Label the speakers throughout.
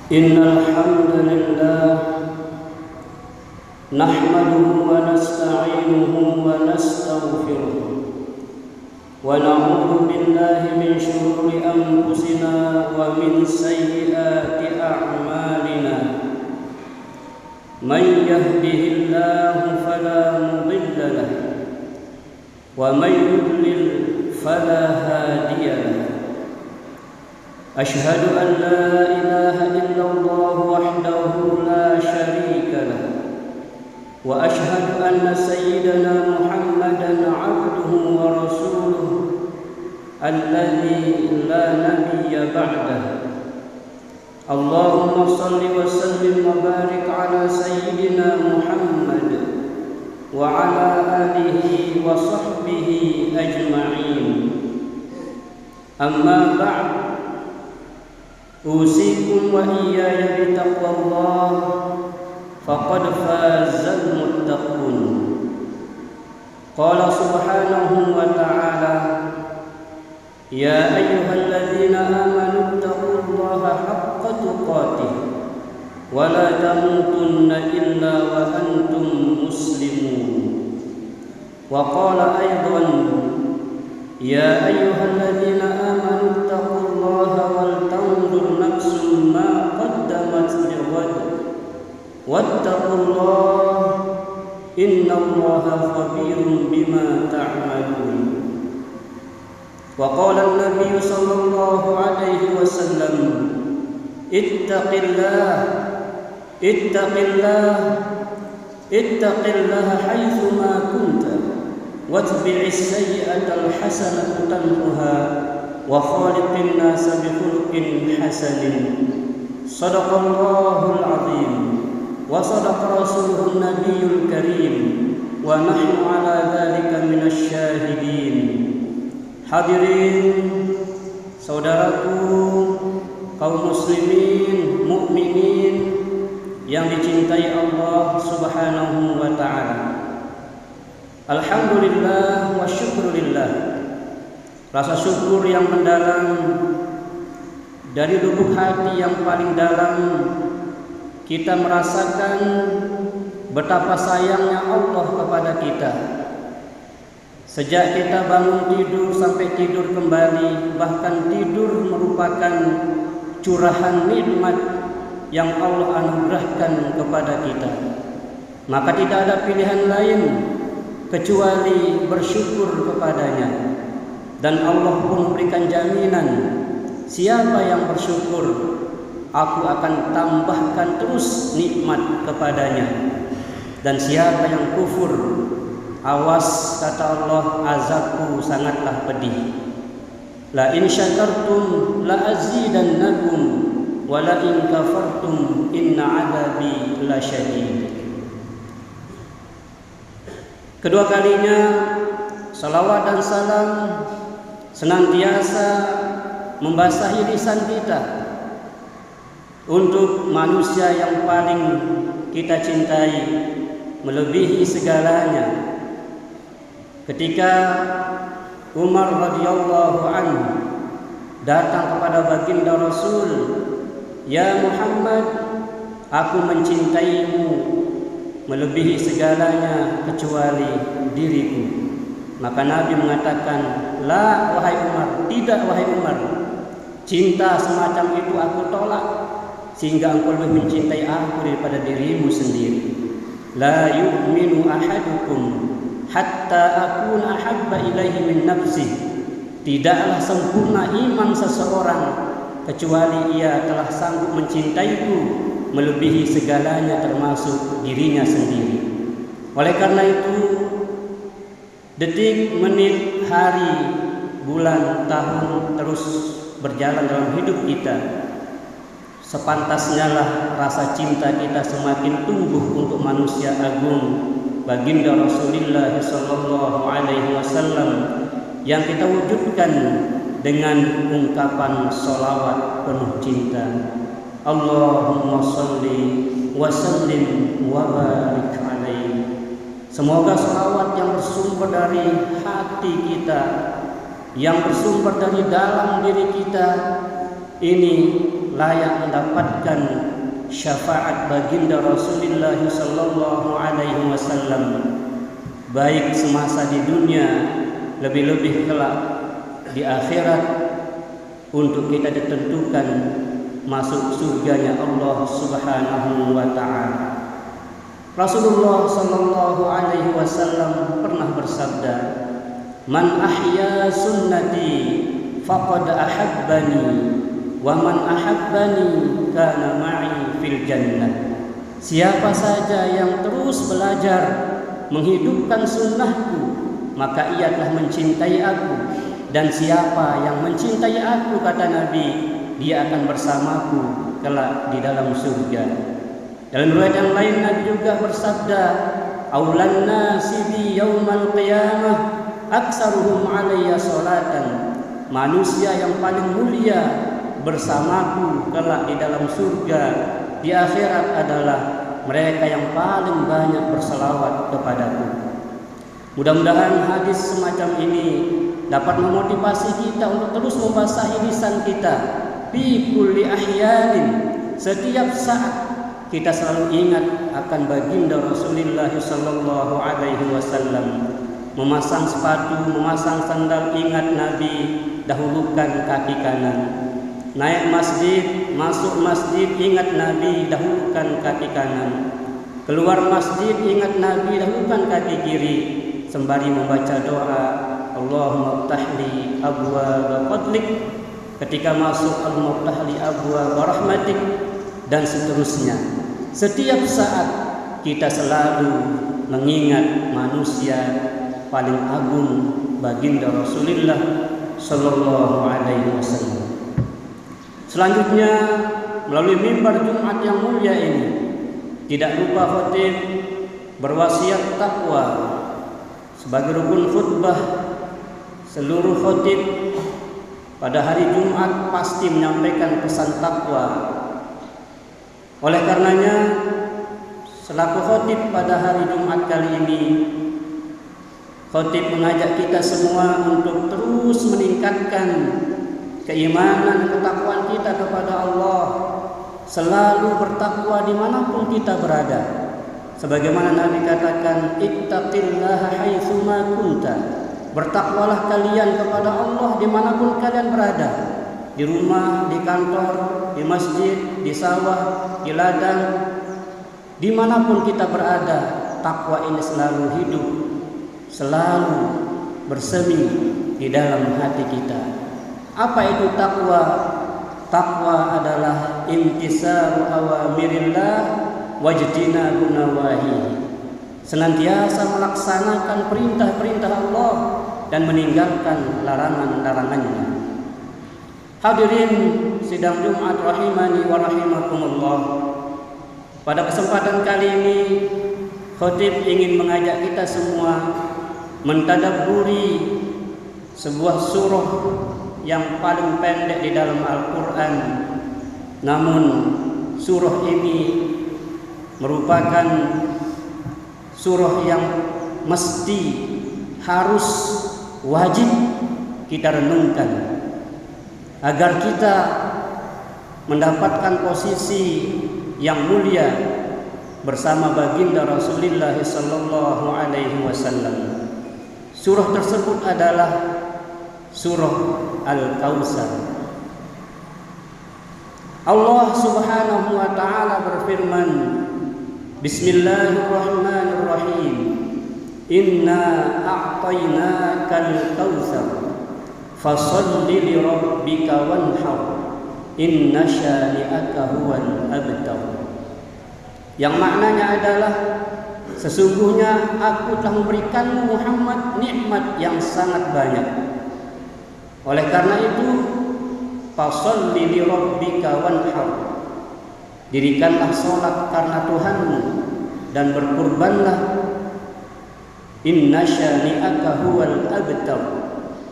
Speaker 1: إن الحمد لله نحمده ونستعينه ونستغفره ونعوذ بالله من شرور أنفسنا ومن سيئات أعمالنا من يهده الله فلا مضل له ومن يضلل فلا هادي له أشهد أن لا إله إلا الله وحده لا شريك له وأشهد أن سيدنا محمدا عبده ورسوله الذي لا نبي بعده اللهم صل وسلم وبارك على سيدنا محمد وعلى آله وصحبه أجمعين أما بعد أوصيكم وإياي بتقوى الله فقد فاز المتقون قال سبحانه وتعالى يا أيها الذين آمنوا اتقوا الله حق تقاته ولا تموتن إلا وأنتم مسلمون وقال أيضا يا أيها الذين آمنوا اتقوا الله ولتنظر نفس ما قدمت لغد واتقوا الله إن الله خبير بما تعملون وقال النبي صلى الله عليه وسلم اتق الله اتق الله اتق الله حيثما كنت واتبع السيئة الحسنة تمحها وخالق الناس بخلق حسن صدق الله العظيم وصدق رسوله النبي الكريم ونحن على ذلك من الشاهدين. Hadirin saudaraku kaum muslimin mukminin yang dicintai Allah Subhanahu wa taala. Alhamdulillah wa syukurillah. Rasa syukur yang mendalam dari lubuk hati yang paling dalam kita merasakan betapa sayangnya Allah kepada kita. Sejak kita bangun tidur sampai tidur kembali, bahkan tidur merupakan curahan nikmat yang Allah anugerahkan kepada kita. Maka tidak ada pilihan lain kecuali bersyukur kepadanya. Dan Allah pun memberikan jaminan, siapa yang bersyukur, aku akan tambahkan terus nikmat kepadanya. Dan siapa yang kufur, awas kata Allah, azabku sangatlah pedih. La in syakartum la azidannakum wa la in kafartum inna adabi lasyadid. Kedua kalinya salawat dan salam senantiasa membasahi lisan kita untuk manusia yang paling kita cintai melebihi segalanya. Ketika Umar radhiyallahu anhu datang kepada baginda Rasul, "Ya Muhammad, aku mencintaimu melebihi segalanya kecuali diriku." Maka Nabi mengatakan, "La wahai Umar, tidak wahai Umar. Cinta semacam itu aku tolak sehingga engkau lebih mencintai aku daripada dirimu sendiri. La yu'minu ahadukum hatta akuna ahabba ilaihi min nafsi." Tidaklah sempurna iman seseorang kecuali ia telah sanggup mencintaiku melebihi segalanya termasuk dirinya sendiri. Oleh karena itu, detik, menit, hari, bulan, tahun terus berjalan dalam hidup kita. Sepantasnya lah rasa cinta kita semakin tumbuh untuk manusia agung baginda Rasulullah sallallahu alaihi wasallam yang kita wujudkan dengan ungkapan sholawat penuh cinta. Allahumma sholli wa sallim wa barik alaihi. Semoga sholawat yang bersumber dari hati kita, yang bersumber dari dalam diri kita ini layak mendapatkan syafaat baginda Rasulullah sallallahu alaihi wasallam, baik semasa di dunia, lebih-lebih kelak di akhirat, untuk kita ditentukan masuk surganya Allah Subhanahu wa taala. Rasulullah sallallahu alaihi wasallam pernah bersabda, "Man ahya sunnati faqad ahabbani, wa man ahabbani kana ma'i fil jannah." Siapa saja yang terus belajar menghidupkan sunnahku, maka ia telah mencintai aku. Dan siapa yang mencintai aku, kata Nabi, dia akan bersamaku kelak di dalam surga. Dalam riwayat yang lain Nabi juga bersabda, "Aulan nasi bi yaumal qiyamah aktsaruhum alayya salatan." Manusia yang paling mulia bersamaku kelak di dalam surga di akhirat adalah mereka yang paling banyak berselawat kepadaku. Mudah-mudahan hadis semacam ini dapat memotivasi kita untuk terus membasahi lisan kita. Fi kulli ahyanin, setiap saat kita selalu ingat akan baginda Rasulullah sallallahu alaihi wasallam. Memasang sepatu, memasang sandal, ingat Nabi, dahulukan kaki kanan. Naik masjid, masuk masjid, ingat Nabi, dahulukan kaki kanan. Keluar masjid, ingat Nabi, dahulukan kaki kiri. Sembari membaca doa, Allahumma ftahli abwaaba fadlik, ketika masuk Allahumma ftahli abwaaba rahmatik, dan seterusnya. Setiap saat kita selalu mengingat manusia paling agung, baginda Rasulullah sallallahu alaihi wasallam. Selanjutnya, melalui mimbar Jumat yang mulia ini, tidak lupa khatib berwasiat takwa sebagai rukun khutbah. Seluruh khatib pada hari Jumat pasti menyampaikan pesan takwa. Oleh karenanya, selaku khatib pada hari Jumat kali ini, khatib mengajak kita semua untuk terus meningkatkan keimanan dan ketakwaan kita kepada Allah, selalu bertakwa dimanapun kita berada. Sebagaimana Nabi katakan, ittaqillaha haitsu ma kunta. Bertakwalah kalian kepada Allah dimanapun kalian berada, di rumah, di kantor, di masjid, di sawah, di ladang, dimanapun kita berada. Takwa ini selalu hidup, selalu bersemi di dalam hati kita. Apa itu takwa? Takwa adalah imtisalu awamirillah wajtinabu nawahi, senantiasa melaksanakan perintah-perintah Allah dan meninggalkan larangan-larangannya. Hadirin sidang Jumat rahimani wa rahimakumullah. Pada kesempatan kali ini, khatib ingin mengajak kita semua mentadabburi sebuah surah yang paling pendek di dalam Al-Quran. Namun surah ini merupakan surah yang mesti, harus, wajib kita renungkan agar kita mendapatkan posisi yang mulia bersama baginda Rasulullah sallallahu alaihi wasallam. Surah tersebut adalah surah Al-Kautsar. Allah Subhanahu wa taala berfirman, Bismillahirrahmanirrahim. Inna a'tainakal kautsar fasholli li rabbika wanhar inna syani'aka huwal abtar. Yang maknanya adalah, sesungguhnya aku telah memberikanmu Muhammad nikmat yang sangat banyak. Oleh karena itu, fasholli li rabbika wanhar, dirikanlah sholat karena Tuhanmu dan berkurbanlah. Inna syani'aka huwal abtar,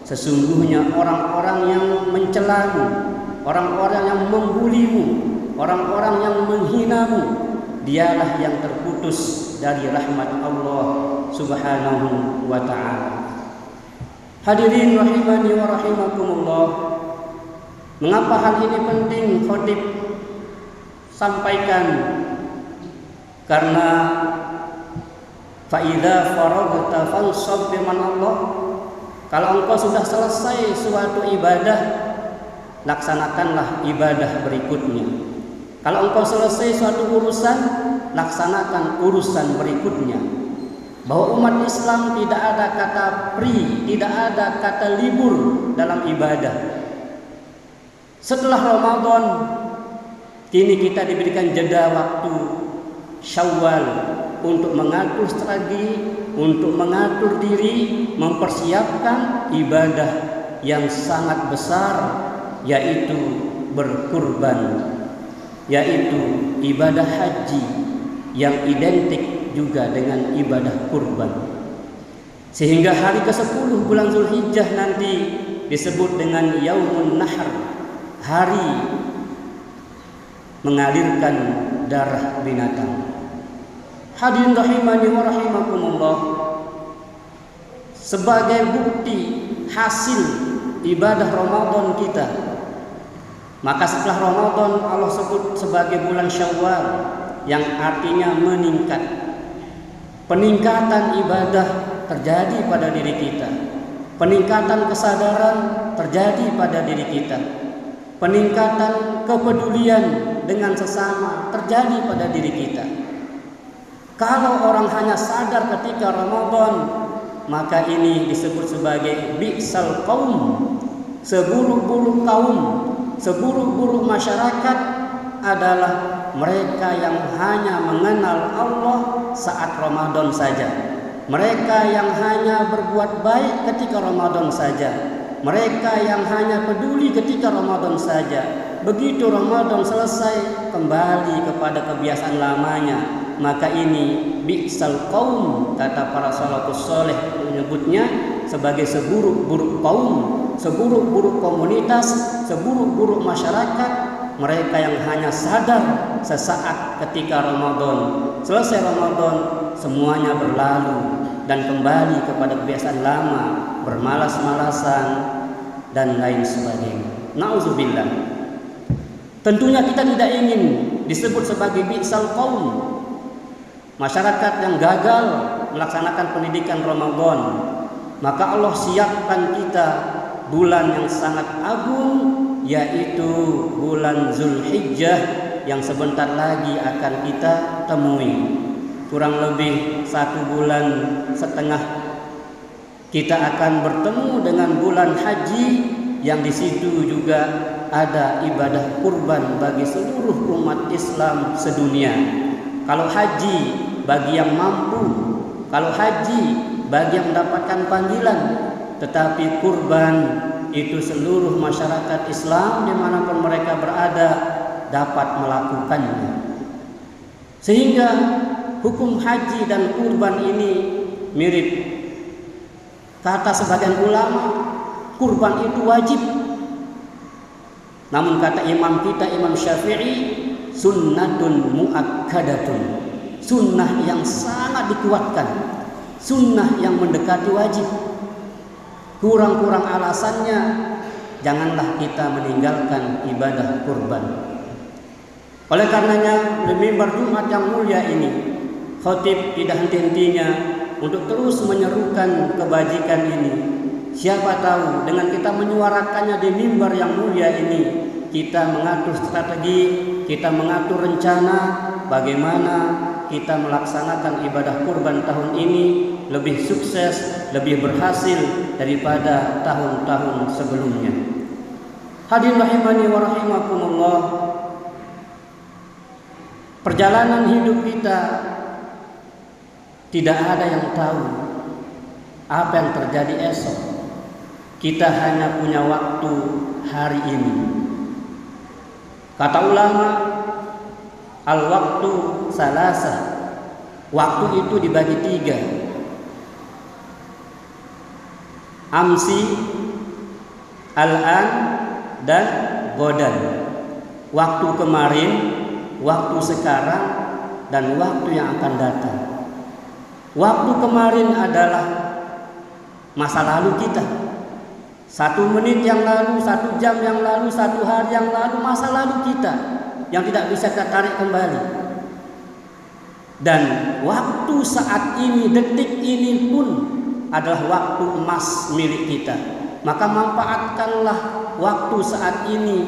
Speaker 1: sesungguhnya orang-orang yang mencelamu, orang-orang yang membulimu, orang-orang yang menghinamu, dialah yang terputus dari rahmat Allah Subhanahu wa ta'ala. Hadirin rahimani wa rahimakumullah. Mengapa hal ini penting khatib sampaikan, karena fa idza faragta fansab bimanallah, kalau engkau sudah selesai suatu ibadah, laksanakanlah ibadah berikutnya. Kalau engkau selesai suatu urusan, laksanakan urusan berikutnya. Bahwa umat Islam tidak ada kata free, tidak ada kata libur dalam ibadah. Setelah Ramadan, kini kita diberikan jeda waktu Syawal untuk mengatur strategi, untuk mengatur diri, mempersiapkan ibadah yang sangat besar, yaitu berkurban, yaitu ibadah haji yang identik juga dengan ibadah kurban. Sehingga hari ke-10 bulan Zulhijjah nanti disebut dengan Yaumun Nahr, hari mengalirkan darah binatang. Hadirin rahimani wa rahimakumullah, sebagai bukti hasil ibadah Ramadan kita, maka setelah Ramadan Allah sebut sebagai bulan Syawal, yang artinya meningkat. Peningkatan ibadah terjadi pada diri kita, peningkatan kesadaran terjadi pada diri kita, peningkatan kepedulian dengan sesama terjadi pada diri kita. Kalau orang hanya sadar ketika Ramadan, maka ini disebut sebagai bi'sal qaum, seburuk-buruk kaum, seburuk-buruk masyarakat adalah mereka yang hanya mengenal Allah saat Ramadan saja. Mereka yang hanya berbuat baik ketika Ramadan saja. Mereka yang hanya peduli ketika Ramadan saja. Begitu Ramadan selesai, kembali kepada kebiasaan lamanya. Maka ini bi'sal qaum, kata para salafus saleh menyebutnya sebagai seburuk-buruk kaum, seburuk-buruk komunitas, seburuk-buruk masyarakat. Mereka yang hanya sadar sesaat ketika Ramadan, selesai Ramadan semuanya berlalu dan kembali kepada kebiasaan lama, bermalas-malasan dan lain sebagainya. Nauzubillah. Tentunya kita tidak ingin disebut sebagai bi'sal qaum, masyarakat yang gagal melaksanakan pendidikan Ramadan. Maka Allah siapkan kita bulan yang sangat agung, yaitu bulan Zulhijjah yang sebentar lagi akan kita temui. Kurang lebih 1,5 bulan kita akan bertemu dengan bulan haji, yang di situ juga ada ibadah kurban bagi seluruh umat Islam sedunia. Kalau haji bagi yang mampu, kalau haji bagi yang mendapatkan panggilan, tetapi kurban itu seluruh masyarakat Islam dimanapun mereka berada dapat melakukannya. Sehingga hukum haji dan kurban ini mirip. Kata sebagian ulama, kurban itu wajib. Namun kata imam kita, Imam Syafi'i, sunnatun muakkadatun, sunnah yang sangat dikuatkan, sunnah yang mendekati wajib. Kurang-kurang alasannya, janganlah kita meninggalkan ibadah kurban. Oleh karenanya, di mimbar Jumat yang mulia ini, khatib tidak henti-hentinya untuk terus menyerukan kebajikan ini. Siapa tahu dengan kita menyuarakannya di mimbar yang mulia ini, kita mengatur strategi, kita mengatur rencana bagaimana kita melaksanakan ibadah kurban tahun ini lebih sukses, lebih berhasil daripada tahun-tahun sebelumnya. Hadirin rahimani wa rahimakumullah, perjalanan hidup kita tidak ada yang tahu apa yang terjadi esok. Kita hanya punya waktu hari ini. Kata ulama, al-waktu salasa, waktu itu dibagi 3. Amsi, al-an, dan godan. Waktu kemarin, waktu sekarang, dan waktu yang akan datang. Waktu kemarin adalah masa lalu kita. 1 menit yang lalu, 1 jam yang lalu, 1 hari yang lalu, masa lalu kita. yang tidak bisa kita tarik kembali. Dan waktu saat ini, detik ini pun adalah waktu emas milik kita. Maka manfaatkanlah waktu saat ini,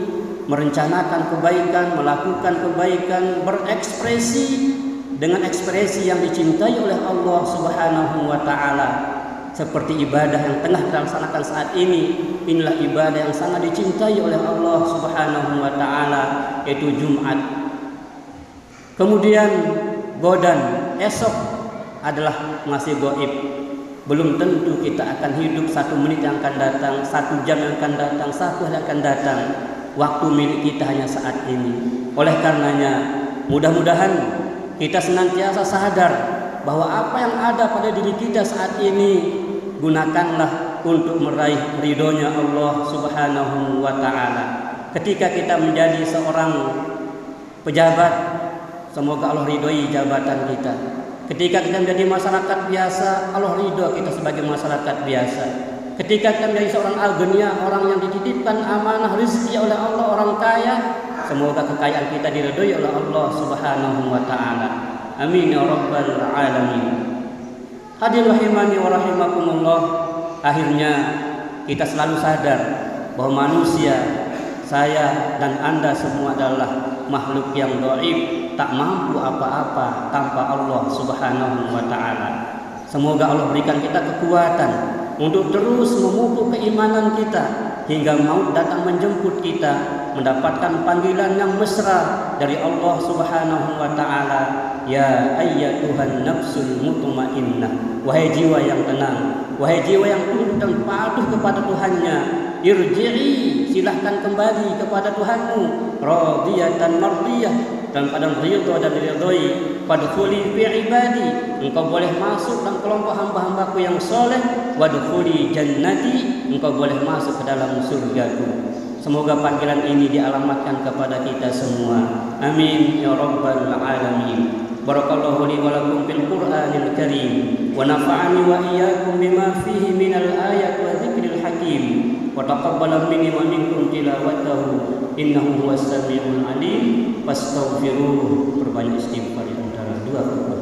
Speaker 1: merencanakan kebaikan, melakukan kebaikan, berekspresi dengan ekspresi yang dicintai oleh Allah Subhanahu wa taala. Seperti ibadah yang tengah kita laksanakan saat ini, inilah ibadah yang sangat dicintai oleh Allah Subhanahu wa taala, yaitu Jumat. Kemudian godan esok adalah masih gaib. Belum tentu kita akan hidup 1 menit yang akan datang, 1 jam yang akan datang, 1 hari yang akan datang. Waktu milik kita hanya saat ini. Oleh karenanya, mudah-mudahan kita senantiasa sadar bahwa apa yang ada pada diri kita saat ini, gunakanlah untuk meraih ridhonya Allah Subhanahu wa ta'ala. Ketika kita menjadi seorang pejabat, semoga Allah ridhoi jabatan kita. Ketika kita menjadi masyarakat biasa, Allah ridho kita sebagai masyarakat biasa. Ketika kita menjadi seorang algenia, orang yang dititipkan amanah rezeki oleh Allah, orang kaya, semoga kekayaan kita diridhoi oleh Allah Subhanahu wa ta'ala. Amin ya rabbal alamin. Hadirin rahimani wa rahimakumullah. Akhirnya kita selalu sadar bahwa manusia, saya dan Anda semua adalah makhluk yang dhaif, tak mampu apa-apa tanpa Allah Subhanahu wa ta'ala. Semoga Allah berikan kita kekuatan untuk terus memupuk keimanan kita hingga maut datang menjemput kita, mendapatkan panggilan yang mesra dari Allah Subhanahu wa ta'ala. Ya ayyatuhan nafsul mutmainnah, wahai jiwa yang tenang, wahai jiwa yang tunduk dan patuh kepada Tuhannya, irji'i, silahkan kembali kepada Tuhanmu, radiyatan mardiyah, dan pada ridho dan diridhoi, fadkhuli fi ibadi, engkau boleh masuk dalam kelompok hamba-hambaku yang soleh, wadkhuli jannati, engkau boleh masuk ke dalam surgaku. Semoga panggilan ini dialamatkan kepada kita semua. Amin ya rabbal alamin. Barakallahu li wa lakum fil Qur'anil Karim wa nafa'ani wa iyyakum bima fihi minal ayat wa dzikril hakim wa taqabbala minni wa minkum tilawatahu innahu huwas samiul alim. Fastaghfiruh, perbanyak istighfar di antara dua khutbah.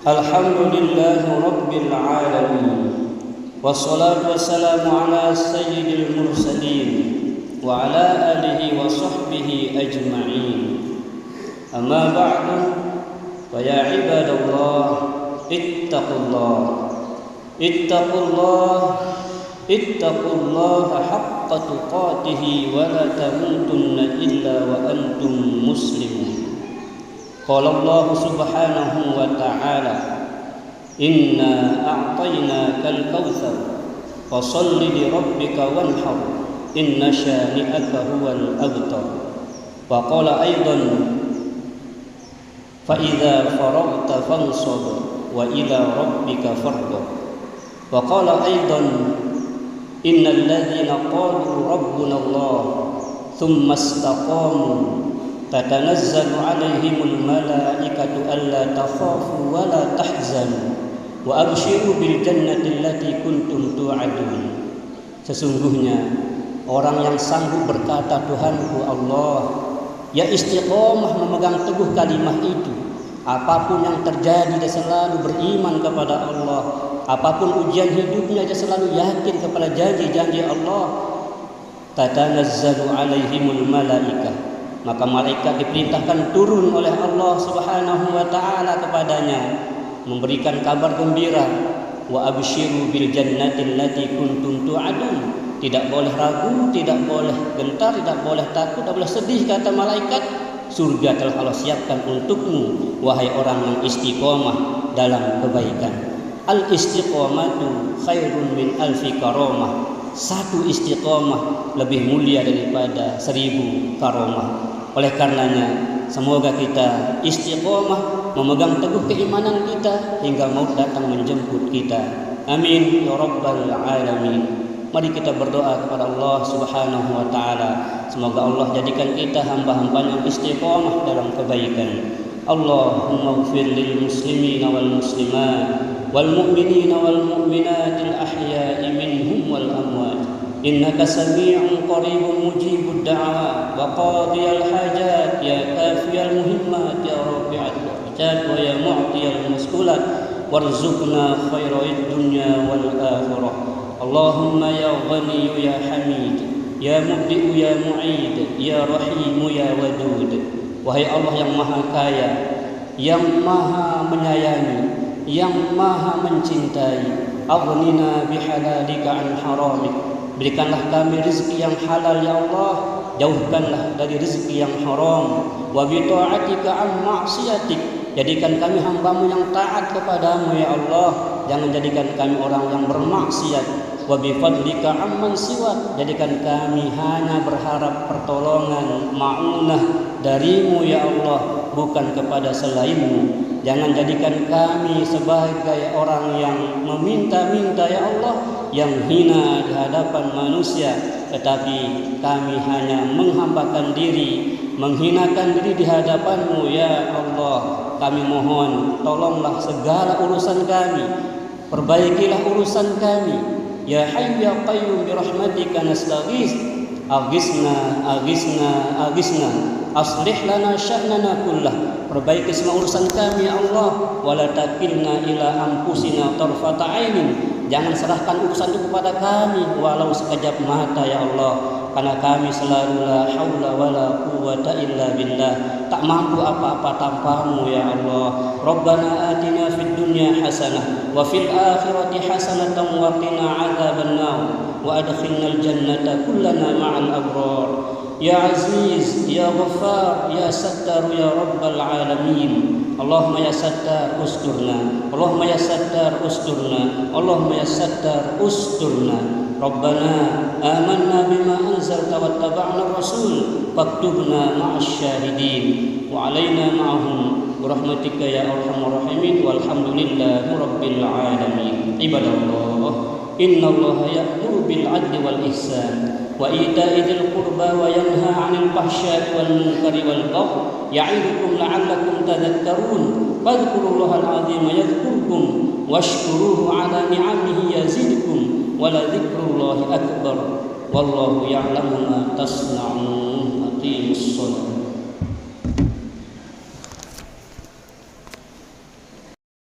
Speaker 1: Alhamdulillah rabbil alamin, wassalatu wassalamu ala sayyidil mursalin wa ala alihi wa sahbihi ajma'in. Amma ba'du, fa ya ibadallah, ittaqullaha haqqa tuqatih wa la tamutunna illa wa antum muslimun. Qala Allah subhanahu wa ta'ala, inna a'tainakal kautsar fasholli li rabbika wanhar inna syani'aka huwal abtar. Wa qala aidan, fa idza faraghta fansab wa ila rabbika farghab. Wa qala aidan, innal ladzina qalu rabbuna Allah thumma istaqamu tatanazzalu alaihimul malaikatu alla takhafu wa la tahzanu wa abshiru bil jannati allati kuntum tu'adun. Sesungguhnya orang yang sanggup berkata Tuhanku Allah, ya istiqomah memegang teguh kalimah itu, apapun yang terjadi dia selalu beriman kepada Allah, apapun ujian hidupnya dia selalu yakin kepada janji-janji Allah. Tatanazzalu alaihimul malaikah, maka malaikat diperintahkan turun oleh Allah Subhanahu wa ta'ala kepadanya. memberikan kabar gembira, wa absyiru bil jannati allati kuntum tu'adun. Tidak boleh ragu, tidak boleh gentar, tidak boleh takut, tidak boleh sedih, kata malaikat. Surga telah Allah siapkan untukmu, wahai orang yang istiqomah dalam kebaikan. Al-istiqomatu khairun min alfi karamah. Satu istiqomah lebih mulia daripada 1000 karamah. Oleh karenanya, semoga kita istiqomah memegang teguh keimanan kita hingga maut datang menjemput kita. Amin ya rabbal alamin. Mari kita berdoa kepada Allah Subhanahu wa taala. Semoga Allah jadikan kita hamba-hamba yang istiqamah dalam kebaikan. Allahumma ighfir lil muslimina wal muslimat wal mu'minina wal mu'minatil ahya'i minhum wal amwat. Innaka sami'un qaribun mujibud da'awat wa qadiyal hajat ya kafiyal muhimmat ya rafi'al darajat wa ya mu'tiyal mas'ulat warzuqna khairid dunya wal akhirah. Allahumma ya ghani ya hamid ya mubdi ya mu'id ya rahim ya wadud. Wahai Allah yang maha kaya, yang maha menyayangi, yang maha mencintai, aghnina bihalalika an haramik. Berikanlah kami rezeki yang halal ya Allah, jauhkanlah dari rezeki yang haram. Wa bi ta'atika an ma'siyatik. Jadikan kami hamba-Mu yang taat kepadamu ya Allah, jangan jadikan kami orang yang bermaksiat. Wa bi fadlika amman siwak. Jadikan kami hanya berharap pertolongan, ma'unah darimu ya Allah, bukan kepada selainmu. Jangan jadikan kami sebagai orang yang meminta-minta ya Allah, yang hina di hadapan manusia, tetapi kami hanya menghambakan diri, menghinakan diri di hadapan-Mu ya Allah. Kami mohon tolonglah segala urusan kami, perbaikilah urusan kami. Ya Hayyu ya Qayyum bi rahmatika nastaghits. Aghisna, aghisna, aghisna. Aslih lana sya'nana kullah. Perbaiki semua urusan kami ya Allah. Wala takilna ila anfusina tarfata ainin. Jangan serahkan urusan itu kepada kami walau sekejap mata ya Allah. Karena kami selalu la haula wala quwwata illa billah. Tak mampu apa-apa tanpa-Mu ya Allah. Rabbana atina fid dunya hasanah wa fil akhirati hasanatan wa qina adzabannar wa adkhilnal jannata kullana ma'al abrar. Ya Aziz, Ya Ghaffar, Ya Sattar, Ya Rabbal Alamin. Allahumma ya Sattar usturna, Allahumma ya Sattar usturna, Allahumma ya Sattar usturna. Rabbana amanna bima anzalta wattaba'na ar-rasul faktubna ma'asy syahidin wa 'alaina ma'ahum birahmatika ya arhamar rahimin walhamdulillahi rabbil alamin. Ibadallah, innallaha ya'muru bil 'adli wal ihsan wa ita'i dzil qurba wa yanha 'anil fahsya'i wal munkari wal baghi ya'idukum la'allakum tadhakkarun. Fadhkurullahal 'azima yadhkurkum washkuruhu 'ala ni'amihi yazidkum wa la dzikrullahi akbar wallahu ya'lamu ma tasna'un. Aqimus shalah.